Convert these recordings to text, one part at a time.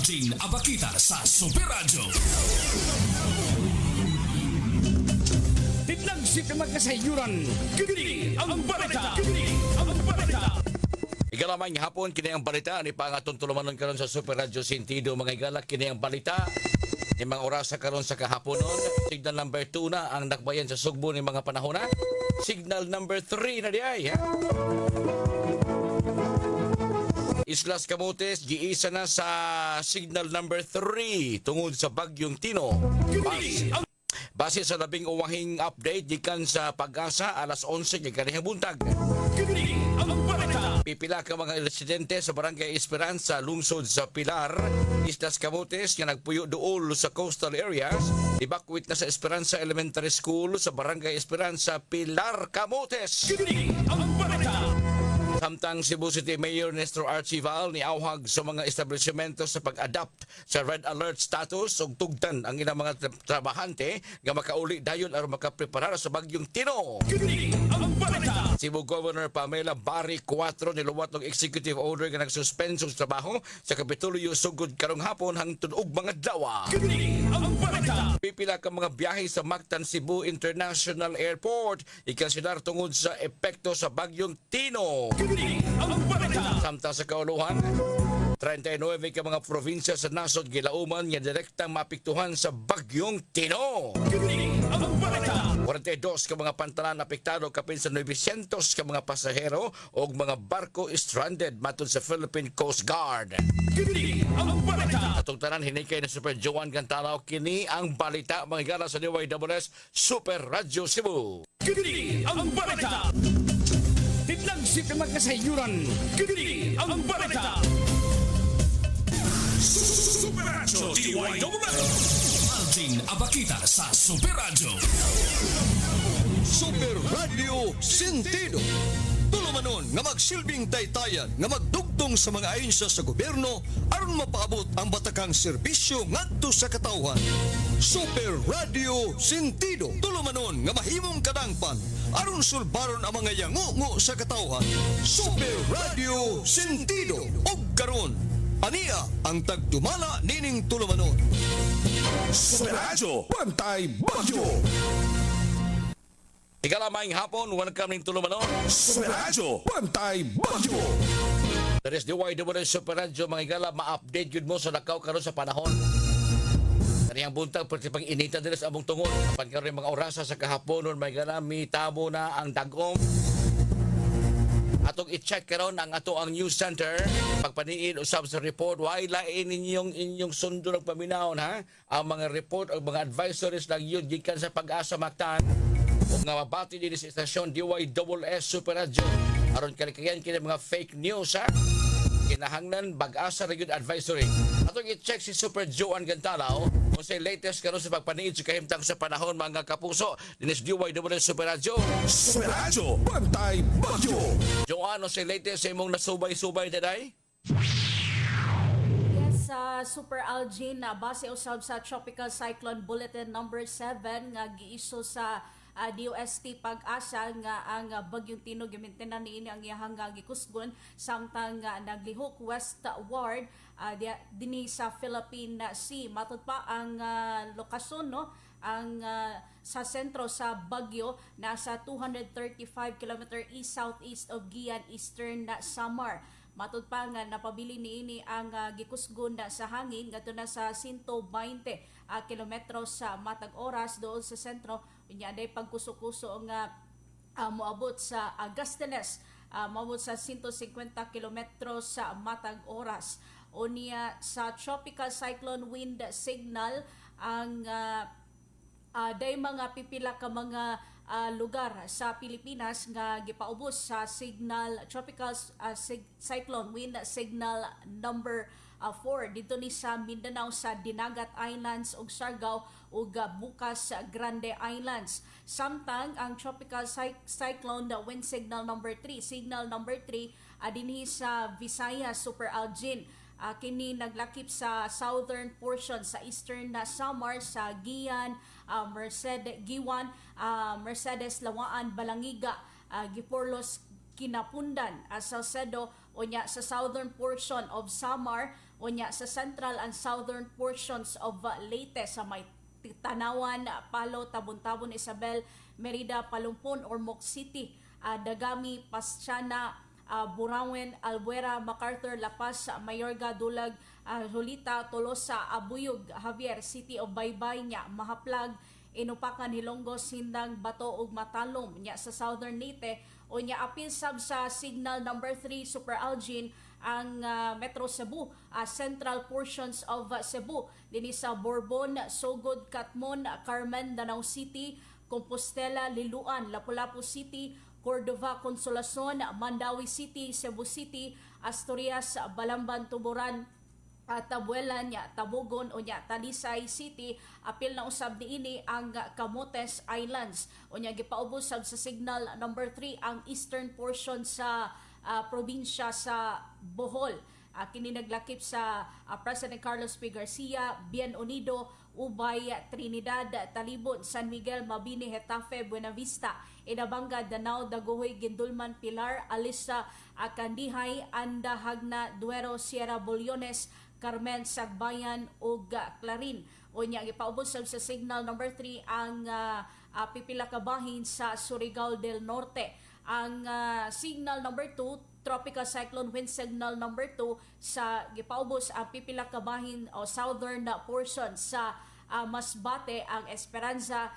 Alvin Abakita sa Super Radio. Titlagsip na magkasayuran. Kini ang balita. Igalamang hapon, kini ang balita. Ni pangatong tulumanon karon sa Super Radio Sentido. Mga igala, kini ang balita. Ni mga oras sa karon sa kahaponon. Signal number 2 na ang nakbayan sa Sugbo ni mga panahon na. Signal number 3 na diay. Islas Camotes, giisa na sa signal number 3 tungod sa bagyong Tino. Base sa labing uwahing update gikan sa Pag-asa alas 11 ng kanihang buntag. Pipila ka mga residente sa Barangay Esperanza, lungsod sa Pilar, Islas Camotes nga nagpuyo duol sa coastal areas, evacuate na sa Esperanza Elementary School sa Barangay Esperanza, Pilar, Camotes. Samtang Cebu City Mayor Nestor Archival ni awhag sa mga establishmento sa pag-adapt sa red alert status ug tugtan ang ilang mga trabahante nga makauli dayon aron makapreparar sa bagyong Tino. Cebu Governor Pamela Bari 4 niluwat og executive order nga nagsuspenso sa trabaho sa Kapitolyo sugod karong hapon hangtod og mga adlaw. Pipila ka mga biyahe sa Mactan Cebu International Airport ikanselar tungod sa epekto sa bagyong Tino. Samtang sa kauluhan, 39 ka mga probinsya sa nasod gilauman nga direktang mapiktuhan sa bagyong Tino. 42 ka mga pantalan apektado kapin sa 900 ka mga pasahero o mga barko stranded matod sa Philippine Coast Guard. Atong tanan hinikay na Super Joan Gantalaw, kini ang balita mga igala sa DYWS Super Radio Cebu. Kini ang balita. Titlagsip na magkasayuran. Kini ang balita. Super Radio DYWS Alvin Abakita sa Super Radio. Super Radio Sentido. Tulumanon nga magsilbing taytayan nga magdugtong sa mga ahensya sa gobyerno aron mapaabot ang batakang serbisyo ngadto sa katawhan. Super Radio Sentido. Tulumanon nga mahimong kadangpan aron sulbaron ang mga yangungo sa katawhan. Super Radio Sentido. Og karon ania ang tagdumala nining tulumanon. Super Radio Pantay Bagyo. Ikalamang hapon, welcome ning tulumanon. Super Radio Pantay Bagyo. There's DYWS Super Radio, mga igala, ma-update yun mo sa nakaw karon sa panahon. Kaniyang buntag, pati pang inita din sa among tungod. Kapan karon mga orasa sa kahaponon, mga igala, mitamo na ang dagom. Atong i-check karon ang ato ang news center. Pagpaniin usab sa report, why lain inyong sundo ng paminahon, ha? Ang mga report o mga advisories lang yun, gikan sa Pag-asa Mactan. O nga mabati din sa istasyon DYWS Super Radio. Aron kalikayan kini mga fake news, ha? Kinahanglan Pag-asa Region Advisory. Atong i-check si Super Joan Gantalaw kung sa latest karon sa pagpaniid sa kahimtang sa panahon, mga kapuso. Dinis DYWS Super Radio. Super Radio Pantay Bagyo. Joan, kung sa latest sa imong nasubay-subay today? Sa Super Algin na base usab sa Tropical Cyclone Bulletin number 7 nga giiso sa DOST Pag-asa nga ang bagyong Tino gimintinan niini ang iyang gikusgon samtang naglihok westward dinhi sa Philippine Sea. Matud pa ang lokasyon, no, ang sa sentro sa bagyo nasa 235 km east-southeast of Gian, Eastern Samar. Matud pa nga napabili niini ang gikusgon sa hangin ngadto na sa 120 kilometros sa matag oras doon sa sentro. Unya day pagkuso-kuso nga moabot sa Agastenes, moabot sa 150 kilometros sa matag oras. Unya sa tropical cyclone wind signal ang day mga pipila ka mga lugar sa Pilipinas nga gipaubos sa signal tropical cyclone wind signal number 4 dito ni sa Mindanao, sa Dinagat Islands ug Siargao ug bukas sa Grande Islands. Samtang ang tropical cyclone wind signal number 3 dinhi sa Visayas Super Algin. Kini naglakip sa southern portion sa eastern na Samar, sa Gian, Mercedes, Lawaan, Balangiga, Giporlos, Kinapundan, Salcedo, o nya sa southern portion of Samar, unya sa central and southern portions of Leyte sa may Tanawan, Palo, Tabon-Tabon, Isabel, Merida, Palumpon, Ormoc City, Dagami, Paschana, Burawen, Albuera, MacArthur, La Paz, Mayorga, Dulag, Julita, Tolosa, Abuyog, Javier, City of Baybay, nya Mahaplag, Inupakan, Hilongos, Sindang, Bato ug Matalom nya sa Southern Leyte o nya apil sab sa signal number 3 Super Algin ang Metro Cebu, central portions of Cebu dinhi sa Bourbon, Sogod, Catmon, Carmen, Danau City, Compostela, Liloan, Lapu-Lapu City, Cordova, Consolacion, Mandawi City, Cebu City, Asturias, Balamban, Tuburan, Tabuelan, Tabogon o Talisay City. Apil na usab niini ang Camotes Islands o gipaubos sab sa signal number 3 ang eastern portion sa probinsya sa Bohol. Kini naglakip sa President Carlos P. Garcia, Bien Unido, Ubay, Trinidad, Talibon, San Miguel, Mabini, Hetafe, Buenavista, Inabanga, Danao, Daguhoy, Gindulman, Pilar, Alisa, Akandihay, Anda, Hagna, Duero, Sierra Boliones, Carmen, Sagbayan ug Clarin. O nya gipaubos sa signal number 3 ang pipila ka bahin sa Surigao del Norte. Ang signal number 2, tropical cyclone wind signal number 2 sa gipaubos ang pipila ka bahin o southern portion sa Masbate, ang Esperanza,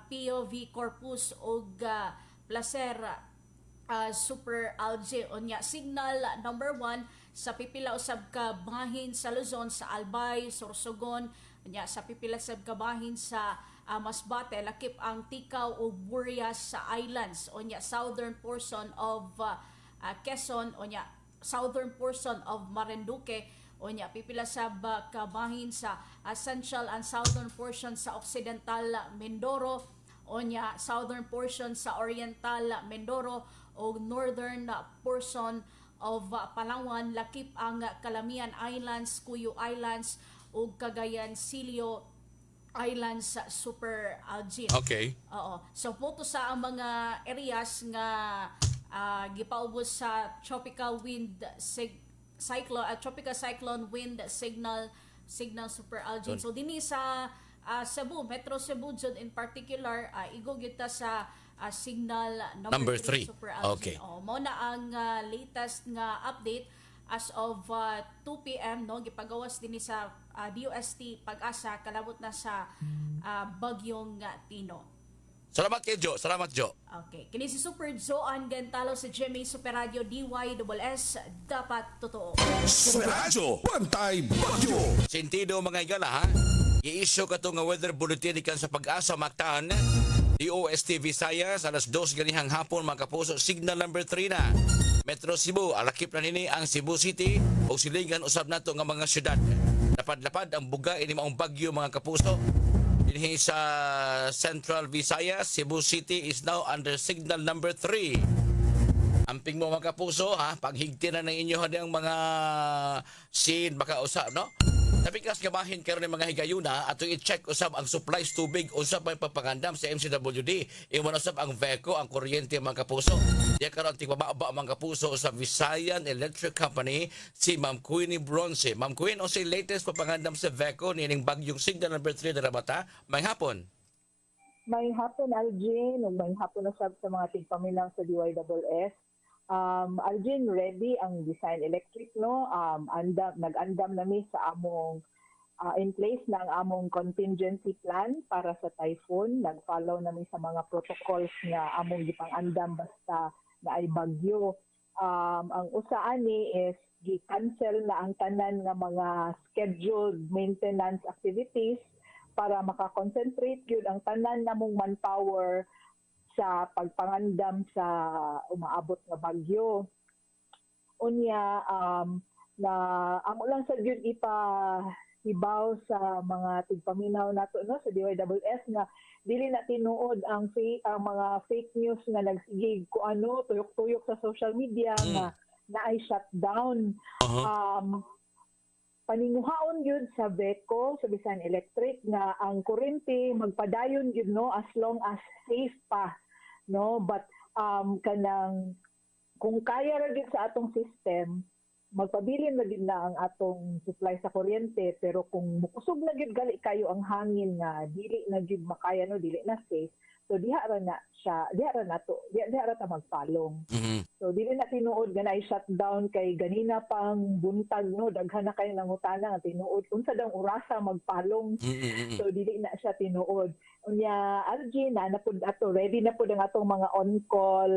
POV Corpus ug Placer, Super Algae. Onya signal number 1 sa pipila usab ka bahin sa Luzon, sa Albay, Sorsogon, onya sa pipila usab ka bahin sa Masbate, lakip ang Tikaw o Burias sa Islands, onya southern portion of Quezon, onya southern portion of Marinduque, onya pipila sab kabahin sa central and southern portion sa Occidental Mindoro, onya southern portion sa Oriental Mindoro o northern portion of Palawan, lakip ang Calamian Islands, Cuyo Islands ug Cagayan Silio Islands sa Super Algae. Okay. Oo. So puto sa ang mga areas nga gipaubos sa tropical wind tropical cyclone wind signal Super Algae. So dinhi sa Cebu, Metro Cebu jud in particular, igo gyud ta sa signal number 3 Super Algae. Okay. Mao na ang latest nga update as of 2 p.m. no, gipagawas dinhi sa DOST Pag-asa kalabot na sa bagyong Tino. Salamat kay Jo. Salamat, Jo. Okay. Kini si Super Joan Gantalo sa GMA Super Radio DYSS, dapat totoo. Radyo Pantay Bagyo. Sentido mga igala ha. I-issue ka to nga weather bulletin ikan sa Pag-asa Mactan. DOST Visayas alas 2 ganihang hapon mga kapuso, signal number 3 na. Metro Cebu, alakip na nini ang Cebu City o silingan usab nato nga mga syudad. Lapad-lapad ang buga ini maong bagyo mga kapuso. Dinhi sa Central Visayas, Cebu City is now under signal number 3. Amping mo mga kapuso ha, paghigti na ng inyo ang mga scene baka usab no. Tapi kas gabahin karon ng mga higayuna ato i-check usab ang supplies tubig usab may papangandam sa MCWD. Imo usab ang VECO, ang kuryente mga kapuso. Diya karon tigpababa mga kapuso sa Visayan Electric Company si Ma'am Queenie Bronze. Ma'am Queen, o si latest papangandam sa VECO nining bagyong signal number 3 na Rabata. May hapon. May hapon, Algin, ug may hapon na sab sa mga tigpamilang sa DYSS. Algin, ready ang Design Electric, no? Nag-andam nami sa among in place na ang among contingency plan para sa typhoon. Nag-follow nami sa mga protocols nga among gipang-andam basta na ay bagyo. Ang usaan ni is gi-cancel na ang tanan nga mga scheduled maintenance activities para makakonsentrate yun ang tanan namong manpower sa pagpangandam sa umaabot nga bagyo. Unya na amo lang sa gyud ipahibaw sa mga tigpaminaw nato no sa DYSS nga dili na tinuod ang mga fake news nga nagsigig ko ano tuyok-tuyok sa social media nga naay shutdown. Paninguhaon yun sa VECO, sa Visayan Electric, nga ang kuryente magpadayon yun, no, as long as safe pa, no, but kanang kung kaya ra gyud sa atong system magpabilin na din na ang atong supply sa kuryente, pero kung mukusog na gyud gali kayo ang hangin nga dili na gyud makaya no, dili na safe, so diha ra ta magpalong. Mhm. So dili na tinuod nga na shutdown kay ganina pang buntag no, daghan na kay nangutana nga tinuod unsa daw orasa magpalong. Mhm. So dili na siya tinuod. Unya RG na pud ato ready na pud ang atong mga on-call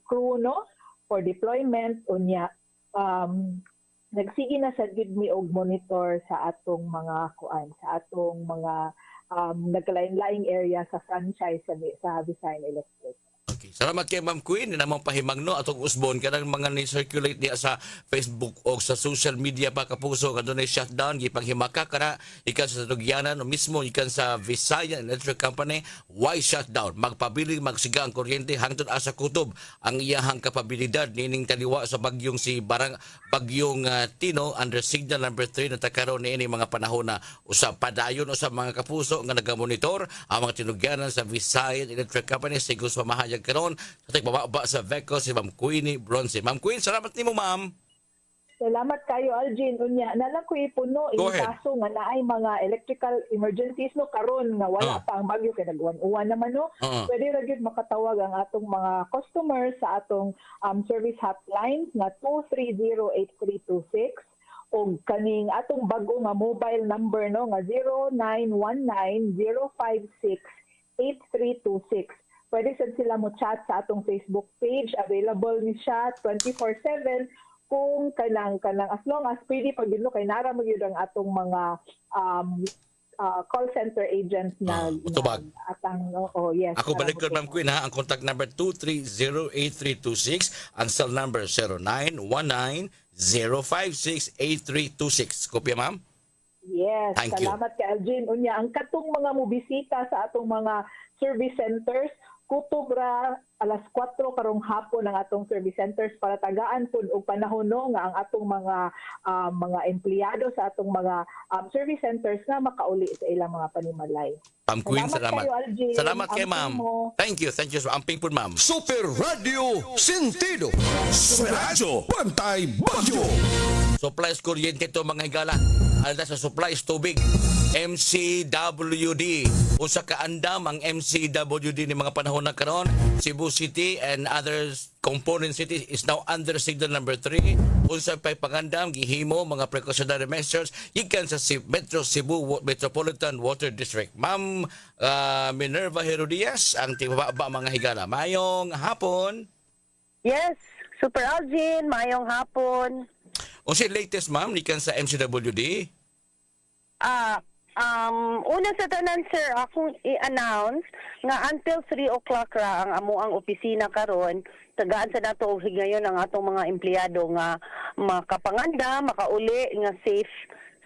crew no for deployment. Unya nagsige na sad gid mi og monitor sa atong mga sa atong mga nagkalain-laing area sa franchise sa Visayan Electric. Okay. Salamat kay Ma'am Queen na namang pahimangno atong usbon kanang mga ni-circulate diya sa Facebook o sa social media pa kapuso kadunay shutdown gipanghimaka kana ikan sa Tugyanan o mismo ikan sa Visayan Electric Company why shutdown magpabiling magsiga ang kuryente hangtod asa kutob ang iyahang kapabilidad nining taliwa sa bagyong Tino under signal number 3 na takaron niini mga panahon na usab padayon usab mga kapuso nga nagamonitor ang mga tinugyanan sa Visayan Electric Company sigos pamahayag karon sa tigbababa sa VECO si Ma'am Queenie Bronze. Ma'am Queen, salamat nimo ma'am. Salamat kayo Algin. Unya nalang ko ipuno Go in ahead. kaso nga naay mga electrical emergencies no karon nga wala pa ang bagyo kay nagwan-uwan naman no. Pwede ra gyud makatawag ang atong mga customers sa atong service hotline nga 2308326 o kaning atong bago nga mobile number no nga 0919-056-8326. Pwede sad sila mo chat sa atong Facebook page. Available ni siya 24/7 kung kanang as long as pwede pag yun kay nara mo yun ang atong mga call center agents na tubag. atang yes. Ako para balik ko mo- Ma'am Queen ha, ang contact number 2308326, ang cell number 0919-056-8326. Kopya ma'am? Yes, Thank you. salamat kay Algin. Unya, ang katong mga mobisita sa atong mga service centers, kutob ra alas 4 karong hapon ang atong service centers para tagaan pud og panahon no nga ang atong mga empleyado sa atong mga service centers nga makauli sa ilang mga panimalay. Ma'am Queen, Salamat salamat. kayo, Algin. Salamat kay Amping ma'am. mo. Thank you. Amping po ma'am. Super Radio Sentido. Super Radyo, Bantay Bagyo. Supplies kuryente to mga higala. Alda sa supplies tubig. MCWD. Usa ka andam ang MCWD ni mga panahon na karon. Cebu City and other component cities is now under signal number 3. Unsa pay pangandam gihimo mga precautionary measures gikan sa Metro Cebu Metropolitan Water District. Ma'am Minerva Herodias ang tibaba mga higala. Mayong hapon. Yes, Super Algin, mayong hapon. Unsa latest ma'am gikan sa MCWD? Una sa tanan sir, akong i-announce nga until 3 o'clock ra ang amo ang opisina karon, tagaan sa nato og higayon ang atong mga empleyado nga makapanganda, makauli nga safe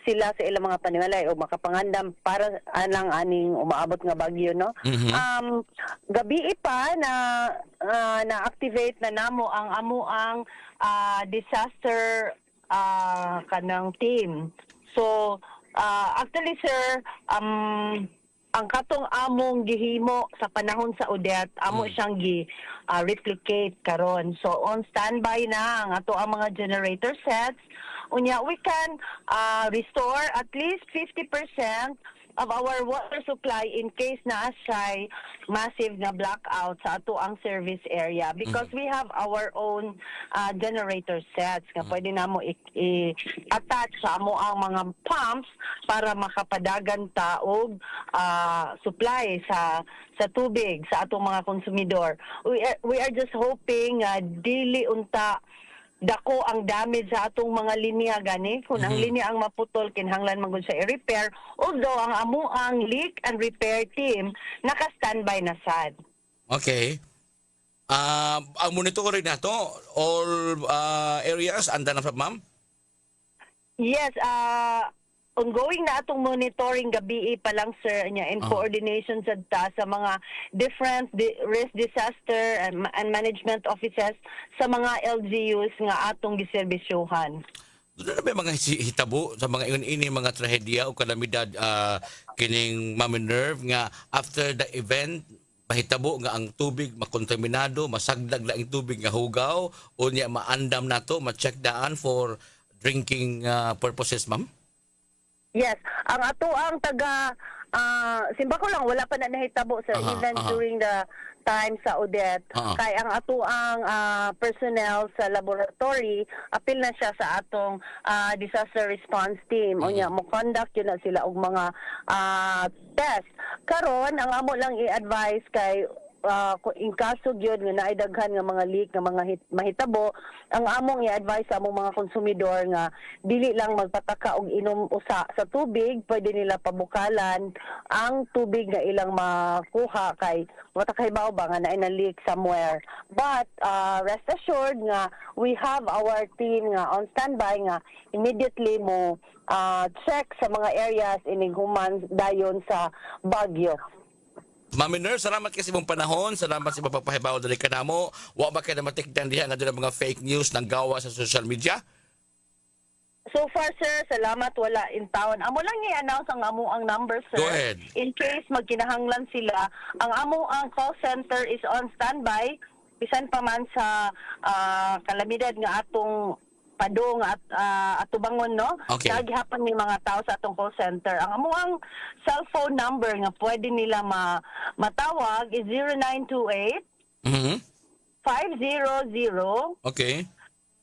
sila sa ilang mga panimalay o makapangandam para anang aning umaabot nga bagyo no. Gabi pa na activate na namo ang amo ang disaster kanang team. So actually sir, ang katong among gihimo sa panahon sa Odette, amo siyang replicate karon. So on standby na ang ato ang mga generator sets. Unya we can restore at least 50% of our water supply in case na say massive na blackout sa ato ang service area because we have our own generator sets nga pwede namo i-attach sa amo ang mga pumps para makapadagan ta og supply sa tubig sa atong mga konsumidor. We are just hoping dili unta dako ang damage sa atong mga linya gani kung ang linya ang maputol kinahanglan magud sa i-repair, although ang amo ang leak and repair team naka-standby na sad. Okay. Ang monitoring nato all areas anda na ma'am? Yes, ongoing na atong monitoring gabi pa lang sir niya in coordination sa mga different risk disaster and management offices sa mga LGUs nga atong giserbisyuhan. Doon na ba mga hitabo sa mga ini mga trahedya o kalamidad kining Ma'am Minerve nga after the event mahitabo nga ang tubig makontaminado, masagdag laing tubig nga hugaw, unya maandam nato, ma-check daan for drinking purposes, ma'am? Yes, ang ato ang taga simba ko lang wala pa na nahitabo sa even during the time sa Odette kay ang ato ang personnel sa laboratory apil na siya sa atong disaster response team unya mo conduct yun na sila og mga test karon ang amo lang i-advise kay in kaso gyud nga naay daghan nga mga leak nga mga mahitabo ang among i-advise sa among mga konsumidor nga dili lang magpataka og inom usa sa tubig pwede nila pabukalan ang tubig nga ilang makuha kay matakahibaw ba nga naay na leak somewhere but rest assured nga we have our team nga on standby nga immediately mo check sa mga areas ining human dayon sa bagyo. Ma'am Miner, salamat kasi mong panahon. Salamat sa pagpapahibaw dali ka namo. Wa ba kayo na matikdan diha nga doon mga fake news nang gawa sa social media? So far, sir, salamat wala in town. Amo lang i-announce ang amo ang number, sir. Go ahead. In case magkinahanglan sila, ang amo ang call center is on standby. Bisan pa man sa kalamidad nga atong padong at atubangon no. Okay. Gihapon ni mga tao sa atong call center. Ang amo ang cellphone number nga pwede nila matawag is 0928 500 Okay.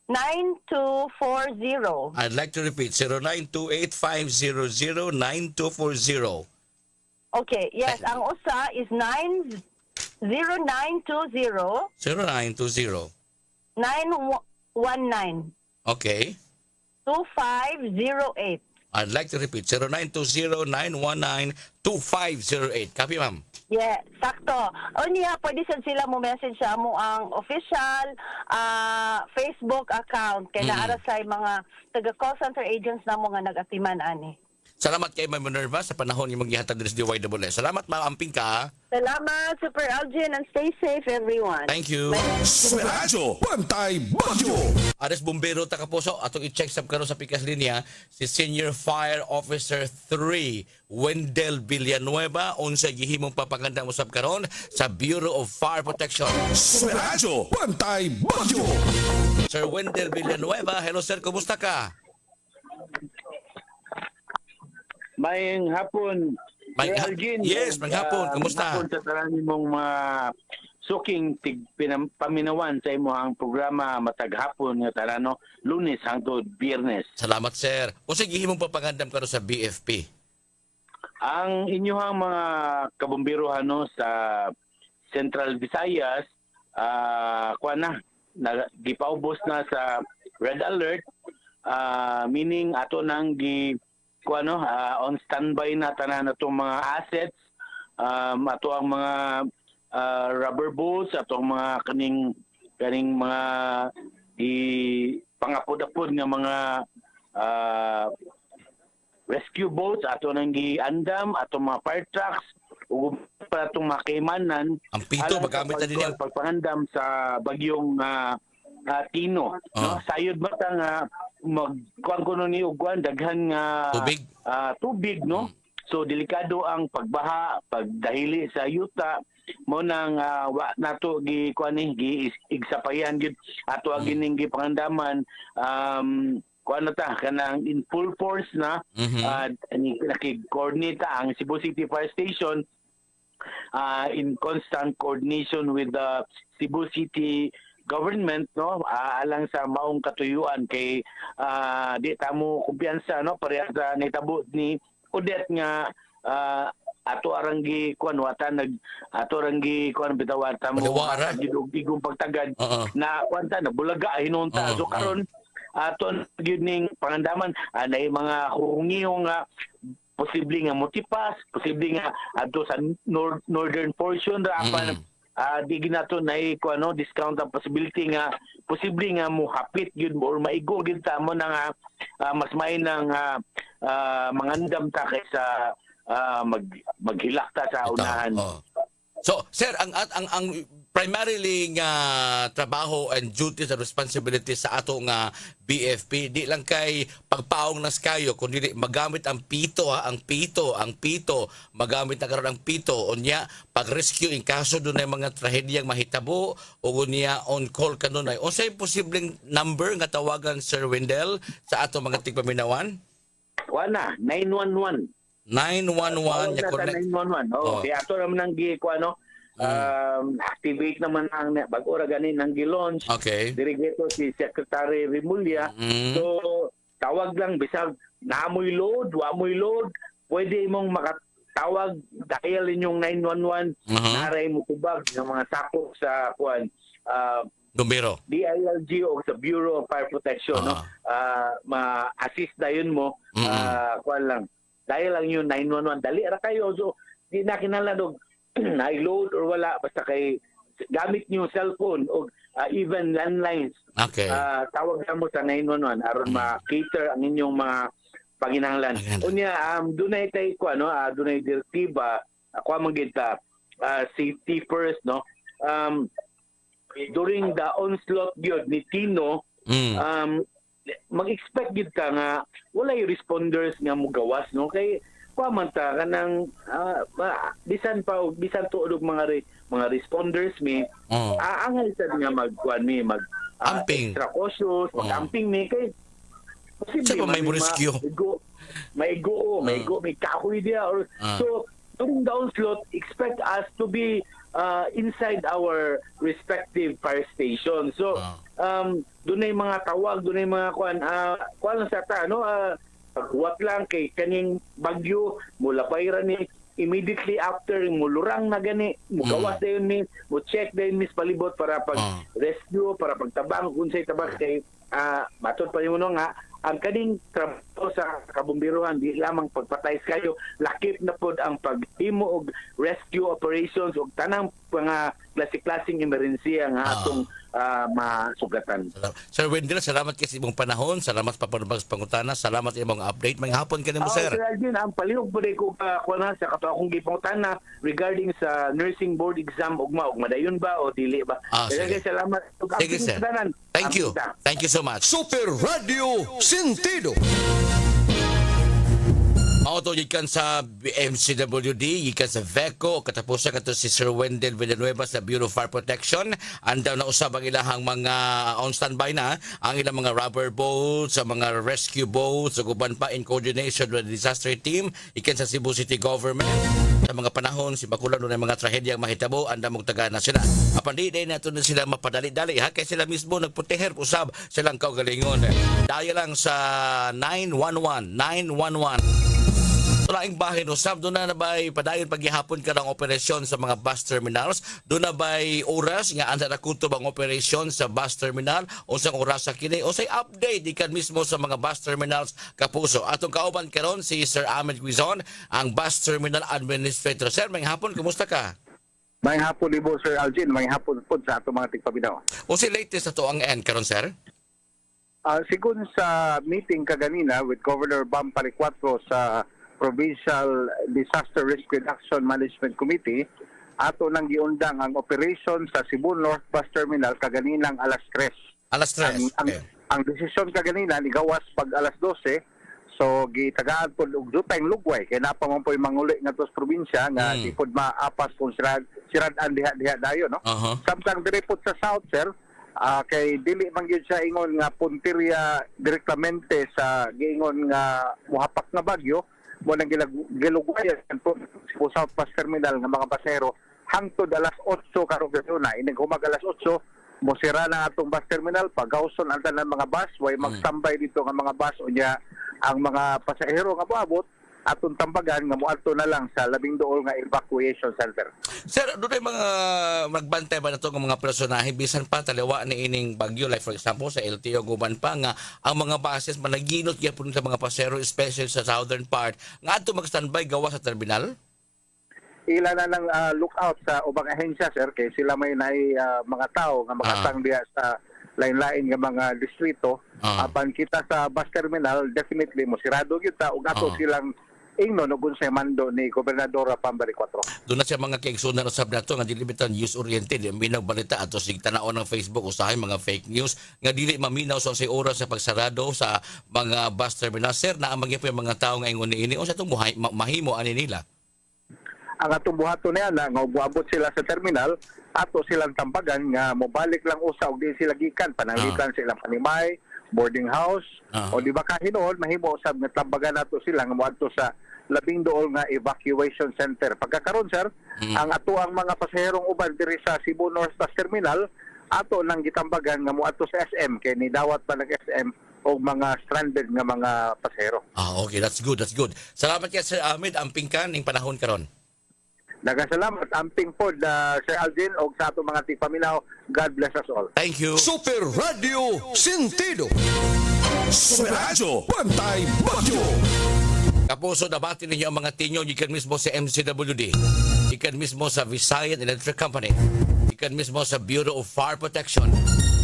9240. I'd like to repeat, 0928-500-9240. Okay, yes, ang usa is 0920 0920. 919 Okay. 2508. I'd like to repeat, 0920-919-2508. Copy, ma'am. Yeah, sakto. O niya, pwede sila mo message sa mo ang official Facebook account kay naara sa mga taga call center agents na mo nga nag-atiman ani. Salamat kay Ma'am Minerva sa panahon yung maghihatag din sa DYWS. Salamat, ma'am. Amping ka. Salamat, Super Algin, and stay safe, everyone. Thank you. Sa radyo, Bantay Bagyo. Ares Bombero Takapuso, atong i-check sa karon sa pikas linya si Senior Fire Officer 3 Wendell Villanueva unsa gihimong papaganda mo sab karon sa Bureau of Fire Protection. Sa radyo, Bantay Bagyo. Sir Wendell Villanueva, hello sir, kumusta ka? Mayang hapon. May Sir Algin, yes, mayang hapon. Kumusta? Hapon sa tanan mong mga suking paminawan sa imong programa matag hapon nga tarano Lunes hangtod Biyernes. Salamat sir. Unsa gihimong papagandam karon sa BFP? Ang inyong mga kabomberohan no, sa Central Visayas kuan na gipaubos na sa red alert meaning ato nang on standby na tanan natong mga assets ato ang mga rubber boats ato ang mga kaning mga pangapod-apod nga mga rescue boats ato nang giandam ato mga fire trucks ug para itong makimanan Ang pito magamit na din yung pagpangandam sa bagyong Tino no sayod ba ta nga magkuan kuno ni ugwan daghan nga tubig no so delikado ang pagbaha pagdahili sa yuta mo nang wa nato gi kuan ni gi igsapayan gid ato gining gipangandaman kuan na ta kanang in full force na nakig-coordinate ang Cebu City Fire Station in constant coordination with the Cebu City government no alang sa maong katuyuan kay di tamo kumpiyansa no pareha sa nitabo ni Odette nga ato aranggi kuan wata nag ato aranggi kuan bitawata mo gidugigong pagtagad na kuan ta na bulaga hinunta so karon ato gyud ning pangandaman anay mga hungihong nga posible nga motipas posible nga adto sa northern portion ra apan di ginato na kuano discount ang possibility nga posible nga mo hapit gyud or maigo gyud ta mo nga mas may nang mangandam ta kaysa maghilak ta sa unahan. So sir ang primarily nga trabaho and duties and responsibilities sa ato nga BFP di lang kay pagpaong nas kayo kundi magamit ang pito ang pito magamit na karon ang pito unya pag-rescue in kaso dunay mga trahedyang mahitabo o unya on call kanunay unsay posibleng number nga tawagan Sir Wendell sa ato mga tigpaminawan? Wala, 911. 911 nya Sa connect. 911. Oh, Oh. kaya ato naman nang activate naman ang bago ra ganin nang gi-launch. Okay. Dirigeto si Secretary Rimulya. Mm. So tawag lang bisag naamoy load, wamoy load, pwede imong makatawag dahil inyong 911 naray mo tubag ng mga sakop sa kuan Bumbero. DILG o sa Bureau of Fire Protection no ma-assist dayon mo kuan lang dahil lang yung 911 dali ra kayo so di na kinahanglan og na-load or wala basta kay gamit niyo cellphone o even landlines Okay. tawag lang mo sa 911 aron ma-cater ang inyong mga panginahanglan unya dunay tay ko dunay direktiba ako man gid safety first no during the onslaught gyud ni Tino mag-expect gid ka nga walay responders nga mogawas no kay man ta kanang bisan tuod og mga responders mi aangal sad nga magkuan mi Amping. extra cautious mag-amping mi kay Sa may rescue. may kahoy dia or so during the onslaught expect us to be inside our respective fire station so dunay mga tawag dunay mga kuan lang sa ta no paghuwat lang kay kaning bagyo mula payra ni immediately after mulurang na gani mugawas dayon ni mo check dayon mis palibot para pag rescue para pagtabang unsay tabang kay matod pa yun nga ang kaning trabaho sa kabumbiruhan di lamang pagpatay kayo lakip na pod ang paghimo og rescue operations og tanang mga klase-klaseng emerhensiya nga atong masugatan. Sir Wendell, salamat kasi imong panahon. Salamat pa sa pangutana. Salamat imong update. May hapon ka nimo, sir. Sir Alvin, ang palihog po ko kuha sa kato akong gipangutana regarding sa nursing board exam ugma ug madayon ba o dili ba. Sige. Salamat. Sige, sir. Thank you. Thank you so much. Super Radio Sentido. Auto gikan sa MCWD, gikan sa VECO, katapusan kato si Sir Wendell Villanueva sa Bureau of Fire Protection. Andaw na usab ang ilahang mga on standby na ang ilang mga rubber boats, sa mga rescue boats, ug uban pa in coordination with the disaster team ikan sa Cebu City Government. Sa mga panahon si Bakulan dunay mga trahedyang mahitabo anda mong taga na sila. Apan di nato na sila mapadali-dali ha kay sila mismo nagputeher usab silang kaugalingon. Daya lang sa 911. Laing bahin usab doon na bay padayon paghihapon ka ng operasyon sa mga bus terminals doon na bay oras nga anda na kutob ang operasyon sa bus terminal unsang oras sa kini unsay update ikan mismo sa mga bus terminals kapuso atong kauban karon si Sir Ahmed Quizon ang bus terminal administrator. Sir, may hapon kumusta ka? May hapon libo Sir Algin, may hapon po sa ato mga tigpabinaw. Unsay latest ato ang end karon, sir? Sigun sa meeting kaganina with Governor Bam Palicuatro sa Provincial Disaster Risk Reduction Management Committee, ato nang giundang ang operation sa Cebu North Bus Terminal kaganilang alas 3. Alas 3. Ang desisyon kaganina nigawas pag alas 12. So gitagaan pod og dutay lugway kay napamon po'y manguli nga tos probinsya nga di pod maapas kung sirad-an diha dayo no. Samtang diri pod sa south sir, kay dili man gyud siya ingon nga puntirya direktamente sa giingon nga muhapak nga bagyo mo nang gilugwayan po sa South Bus Terminal nga mga pasahero hangtod alas 8 karong gayuna ining humag alas 8 mo sira na atong bus terminal pagawson ang tanan mga bus way magstambay dito nga mga bus unya ang mga pasahero nga moabot atong tambagan nga moadto na lang sa 12 nga evacuation center. Sir, doon ay mga magbantay ba na ito ng mga personahe bisan pa taliwa ni ining bagyo like for example sa LTO guban pa nga ang mga buses managinot gyapon sa mga pasahero especially sa southern part nga adto mag-standby gawa sa terminal? Ila na lang lookout sa ubang ahensya sir kay sila may mga tao nga makatang diya sa lain-lain nga mga distrito. Apan kita sa bus terminal definitely mo sirado gyud ta ug ato silang ingnon ug unsay mando ni Gobernadora Pambari 4. Doon na siya mga kaigsunan usab nato nga dili bitan news oriented, minaw balita ato sig tan-awon ng Facebook usahay mga fake news nga dili maminaw sa unsay oras sa pagsarado sa mga bus terminal. Sir, naa magyapon yung mga tawo nga ingon niini unsa tong mahimo ani nila? Ang atong buhaton niya na nga buabot sila sa terminal, ato silang tambagan nga mobalik lang usa og di sila gikan pananglitan sa ilang panimay, boarding house, o di ba kahinoon mahimo usab nga tambagan nato sila nga moadto sa 12 nga evacuation center. Pagkakaroon sir, ang ato ang mga pasaherong uban diri sa Cebu North Bus Terminal ato nang gitambagan nga moadto sa SM kay ni dawat pa ng SM o mga stranded nga mga pasahero. Okay, that's good, that's good. Salamat kay Sir Ahmed, amping ka ning panahon karon. Nagasalamat amping pod Sir Alvin og sa ato mga tigpaminaw. God bless us all. Thank you. Super Radio Sentido. Super Radio, Bantay Bagyo. Kapuso, nabati ninyo ang mga tinyo ikan mismo sa MCWD, ikan mismo sa Visayan Electric Company, ikan mismo sa Bureau of Fire Protection,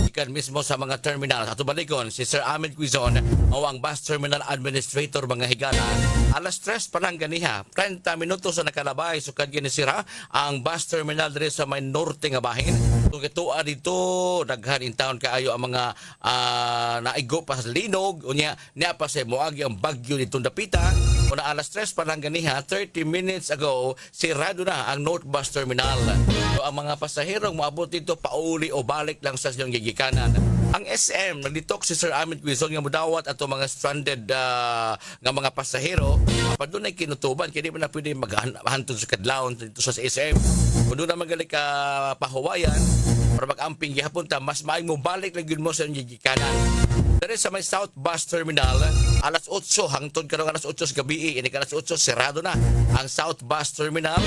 ikan mismo sa mga terminal. Ato balikon, si Sir Ahmed Quizon o ang Bus Terminal Administrator mga higala. Alas 3 pa lang ganiha, 30 minutos na nakalabay sukad ginisira ang bus terminal diri sa may norte nga bahin. Tuwa dito, daghan in town kaayo ang mga naigo pa sa linog, unya niya pa sa moagi ang bagyo nitong dapita. Una alas 3 pa lang ganiha, 30 minutes ago, sirado na ang North Bus Terminal. So, ang mga pasaherong moabot dito pauli o balik lang sa inyong gigikanan. Ang SM, nagditok si Sir Ahmed Quizon nga mudawat ato mga stranded nga mga pasahero. Pa doon ay kinutuban, kaya di ba na pwede maghantod sa kadlawon dito sa SM. Kung doon na magaling ka pahawayan, para mag-amping gihapon ta, mas maayong mo balik lang yun mo sa inyong gigikanan. Dari sa may South Bus Terminal, alas 8 hangtod karong alas 8 sa gabi, ini alas 8 sirado na ang South Bus Terminal.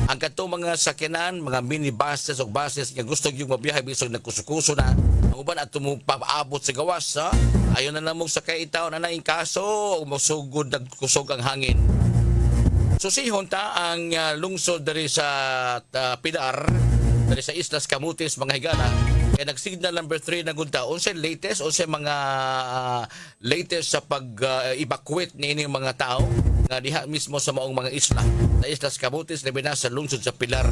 Ang katong mga sakyanan, mga minibuses o buses nga gusto yung mabiyahe bisog nagkusukuso na. Ang uban at paabot sa gawas, ha? Ayaw na namong sakay itaw na naing kaso o masugod nagkusog ang hangin. Susihon ta ang lungsod dari sa Pilar, dari sa Islas Camotes, mga higala. Kaya nag-signal number 3 na gunta. Unsay latest, unsay mga latest sa pag-evacuate ni ining mga tao nga diha mismo sa maong mga isla. Sa Islas Camotes, labi na sa lungsod sa Pilar.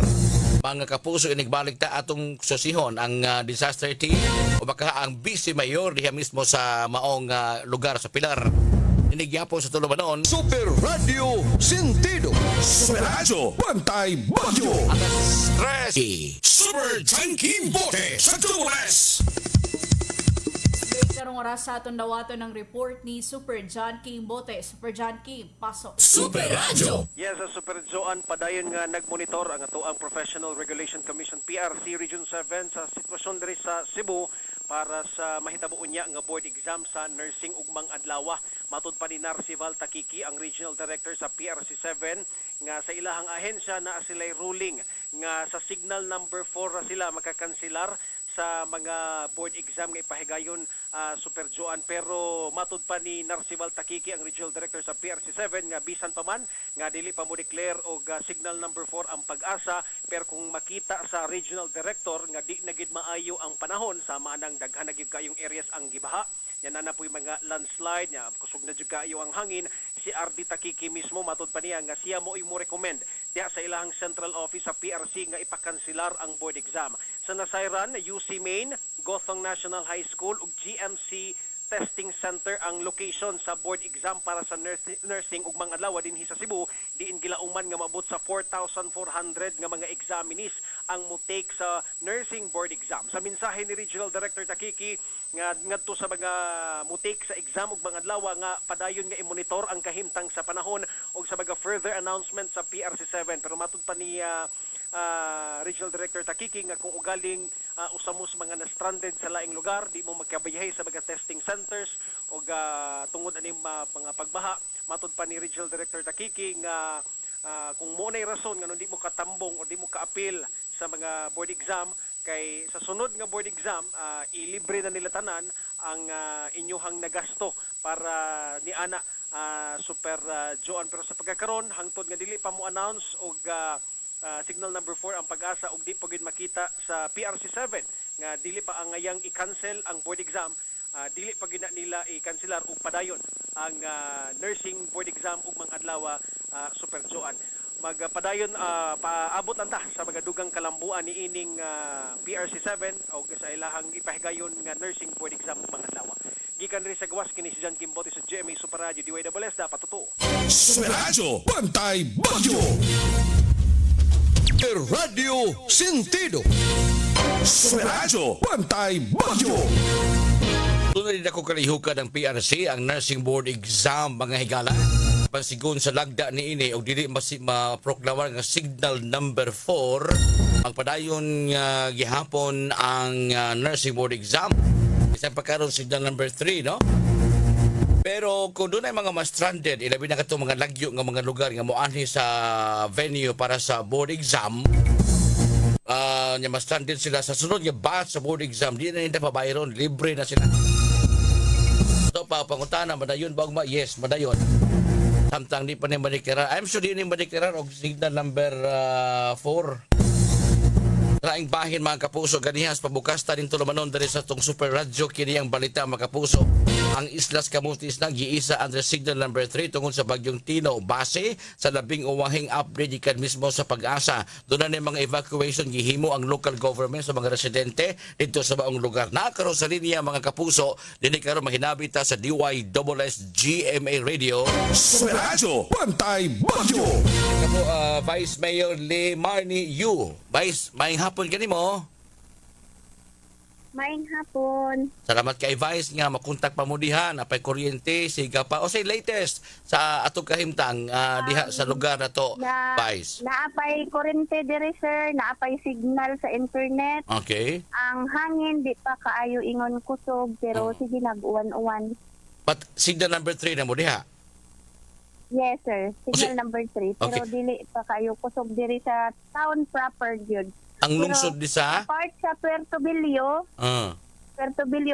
Mga kapuso, inigbalik ta atong susihon ang disaster team o baka ang vice mayor diha mismo sa maong lugar sa Pilar. Inigyapo sa Tulumanon. Super Radio Sentido. Super Radio, Bantay Bagyo. Alas 3. Super Junkie Bote sa Tules. Karong oras sa atong dawaton ng report ni Super John King Bote. Super John King, pasok. Super Radio. Yes, sa Super Joan, padayon nga nagmonitor ang ato ang Professional Regulation Commission PRC Region 7 sa sitwasyon diri sa Cebu para sa mahitabuon niya nga board exam sa nursing ugmang adlaw. Matud pa ni Narcival Takiki, ang Regional Director sa PRC 7, nga sa ilahang ahensya na sila'y ruling nga sa signal number 4 sila makakansilar sa mga board exam nga ipahigayon Super Joan. Pero matud pa ni Narcival Takiki, ang Regional Director sa PRC 7, nga bisan pa man nga dili pa mo declare og signal number 4 ang pag-asa, pero kung makita sa Regional Director nga di na gid maayo ang panahon, sama nang daghan na gid kayong areas ang gibaha, yan na po yung mga landslide niya, kusog na juga kayo ang hangin. Si RD Takiki mismo, matud pa niya nga siya mo recommend diya sa ilahang central office sa PRC nga ipakansilar ang board exam. Sa nasayran, UC Main, Gothong National High School ug GMC Testing Center ang location sa board exam para sa nursing ug mga adlaw dinhi sa Cebu. Diin gilauman nga maabot sa 4,400 nga mga examinees ang mutake sa nursing board exam. Sa mensahe ni Regional Director Takiki nga ngadto sa mga mutake sa exam ug mga adlaw nga padayon nga i-monitor ang kahimtang sa panahon ug sa mga further announcement sa PRC 7. Pero matud pa ni Regional Director Takiki nga kung ugaling usamos mga na-stranded sa laing lugar, di mo magkabayahe sa mga testing centers o tungod aning mga pagbaha. Matud pa ni Regional Director Takiki nga kung mo nay rason nga di mo katambong o di mo kaapil sa mga board exam, kay sa sunod nga board exam ilibre na nila tanan ang inyuhang nagasto para ni ana Super Joan. Pero sa pagkakaron hangtod nga dili pa mo announce og signal number 4 ang pag-asa ug di pa gid makita sa PRC 7 nga dili pa ang ngayang i-cancel ang board exam. dili pa gina nila i-kanselar o padayon ang nursing board exam ug mga adlaw Super Joan. Magpadayon paabot lang ta sa mga dugang kalambuan ni ining PRC7 o sa ilahang ipahigayon nga nursing board exam ug mga adlaw. Gikan rin sa gawas kini si John Kimbote sa GMA Super Radio DYWS dapat totoo. Super Radyo, Bantay Bagyo. Radio Sentido. Super Radyo, Bantay Bagyo. Doon rin ako kalihukan ng PRC ang nursing board exam mga higala. Pansigon sa lagda ni ini o dili maproklamar nga signal number 4 ang padayon nga gihapon ang nursing board exam. Isa pa karon signal number 3 no. Pero kung doon ay mga mas stranded, ilabi na kato mga lagyo nga mga lugar nga moanhi sa venue para sa board exam. Nya mas stranded sila sa sunod nga batch sa board exam, di na nila pabayron, libre na sila. So pangutana madayon ba ugma? Yes, madayon. Samtang di pa ni madeklara. I'm sure di ni madeklara og signal number 4. Laing bahin mga kapuso ganihas pabukas ta dito manon diri sa tong Super Radyo kini ang balita mga kapuso. Ang Islas Camotes na giisa under signal number 3 tungod sa bagyong Tino base sa labing uwahing upgrade ikan mismo sa Pag-asa. Doon na mga evacuation gihimo ang local government sa mga residente dito sa baong lugar. Nakakaroon sa linya mga kapuso dinhi karon mahinabi ta sa DYWS GMA Radio. Super Radyo, Bantay Bagyo. Kapo Vice Mayor Lee Marnie Yu. Vice, maing hapon kanimo. Maayong hapon. Salamat kay Vice nga makontak pa mo diha napay kuryente siga pa o say latest sa atong kahimtang diha sa lugar na to Vice. Naapay kurente dire sir, naapay signal sa internet. Okay. Ang hangin di pa kaayo ingon kusog pero sige nag-uwan-uwan. But signal number 3 na mo diha. Yes sir, signal number 3 pero Okay. dili pa kaayo kusog dire sa town proper gyud. Ang Pero lungsod di sa part sa Puerto Bilio,